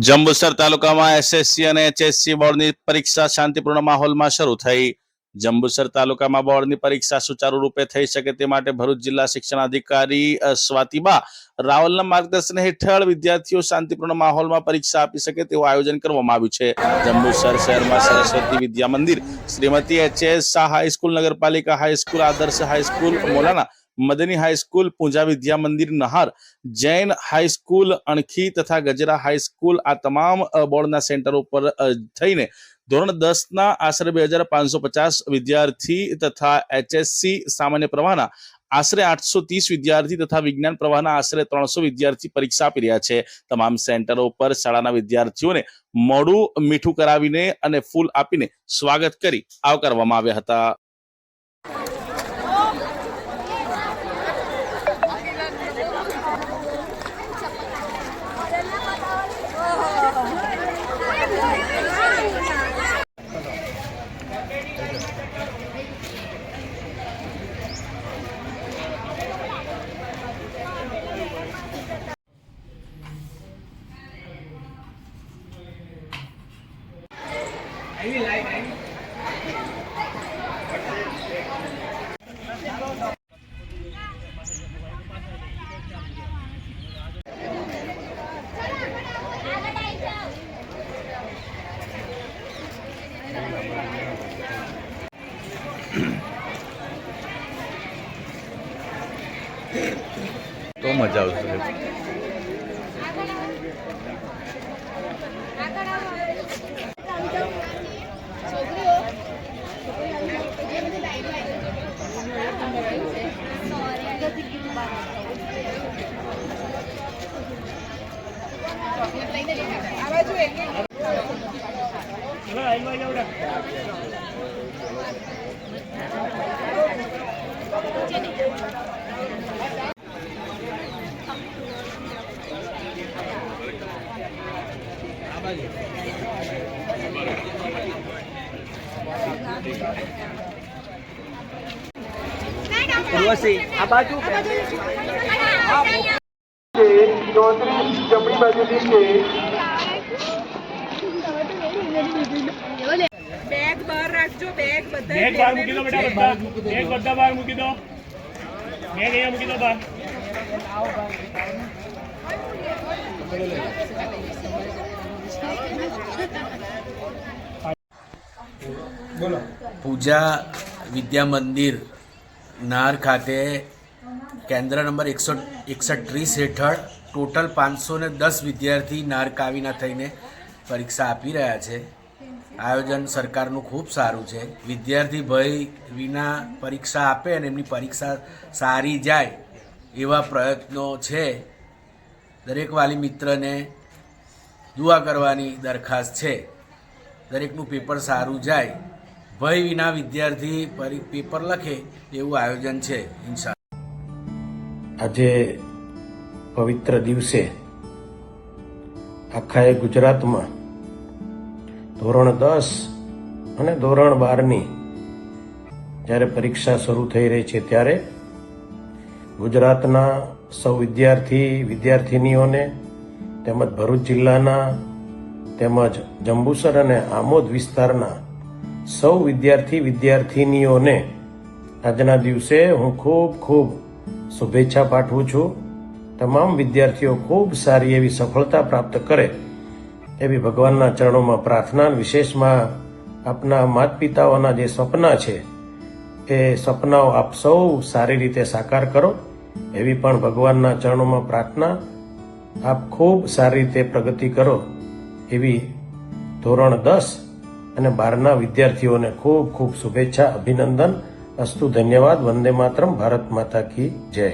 જંબુસર તાલુકામાં એસએસસી અને એચએસસી બોર્ડની પરીક્ષા શાંતિપૂર્ણ માહોલમાં શરૂ થઈ। જંબુસર તાલુકામાં બોર્ડની પરીક્ષા સુચારુ રૂપે થઈ શકે તે માટે ભરૂચ જિલ્લા શિક્ષણાધિકારી સ્વાતિબા રાવલના માર્ગદર્શન હેઠળ વિદ્યાર્થીઓ શાંતિપૂર્ણ માહોલમાં પરીક્ષા આપી શકે તેવું આયોજન કરવામાં આવ્યું છે। જંબુસર શહેરમાં સરસ્વતી વિદ્યા મંદિર, શ્રીમતી એચએસ શાહ હાઈસ્કૂલ, નગરપાલિકા હાઈસ્કૂલ, આદર્શ હાઈસ્કૂલ, મૌલાના मदनी हाईस्कूल, पूजा विद्या मंदिर नहर, जैन हाईस्कूल अणखी तथा गजरा हाईस्कूल आ तमाम बोर्डना सेंटरो पर थईने धोरण 10 ना आश्रे 2550 विद्यार्थी तथा एचएससी सामान्य प्रवाहना आश्रे 830 विद्यार्थी तथा विज्ञान प्रवाहना आश्रे 300 विद्यार्थी परीक्षा आपी रह्या छे। तमाम सेंटरो पर शाळाना विद्यार्थीओने मोडुं मीठुं करावीने अने फूल आपीने स्वागत करी आवकारवामां આવ્યા હતા। तो मजा आवશે। जमणी बाजूથી છે બેગ બહાર રાખજો। બેગ બધા બહાર મૂકી દો બેટા, બેગ બધા બહાર મૂકી દો। બેગ અહીંયા મૂકી દો બહાર। બોલો। પૂજા વિદ્યા મંદિર નાર ખાતે કેન્દ્ર નંબર 131 હેઠળ ટોટલ 510 વિદ્યાર્થી નાર કાવીના થઈને પરીક્ષા આપી રહ્યા છે। આયોજન સરકારનું ખૂબ સારું છે। વિદ્યાર્થી ભય વિના પરીક્ષા આપે અને એમની પરીક્ષા સારી જાય એવા પ્રયત્નો છે। દરેક વાલી મિત્રને દુઆ કરવાની દરખાસ્ત છે। દરેકનું પેપર સારું જાય, ભય વિના વિદ્યાર્થી પેપર લખે એવું આયોજન છે। ઇન્શાઅલ્લાહ આજે પવિત્ર દિવસે આખા ગુજરાતમાં ધોરણ 10 અને ધોરણ 12ની જ્યારે પરીક્ષા શરૂ થઈ રહી છે ત્યારે ગુજરાતના સૌ વિદ્યાર્થીનીઓને તેમજ ભરૂચ જિલ્લાના તેમજ જંબુસર અને આમોદ વિસ્તારના સૌ વિદ્યાર્થીનીઓને આજના દિવસે હું ખૂબ શુભેચ્છા પાઠવું છું। તમામ વિદ્યાર્થીઓ ખૂબ સારી એવી સફળતા પ્રાપ્ત કરે એવી ભગવાનના ચરણોમાં પ્રાર્થના। વિશેષમાં આપના માતા પિતાઓના જે સપના છે એ સપનાઓ આપ સૌ સારી રીતે સાકાર કરો એવી પણ ભગવાનના ચરણોમાં પ્રાર્થના। આપ ખૂબ સારી રીતે પ્રગતિ કરો એવી ધોરણ 10 અને 12ના વિદ્યાર્થીઓને ખૂબ શુભેચ્છા, અભિનંદન। અસ્તુ, ધન્યવાદ। વંદે માતરમ। ભારત માતા કી જય।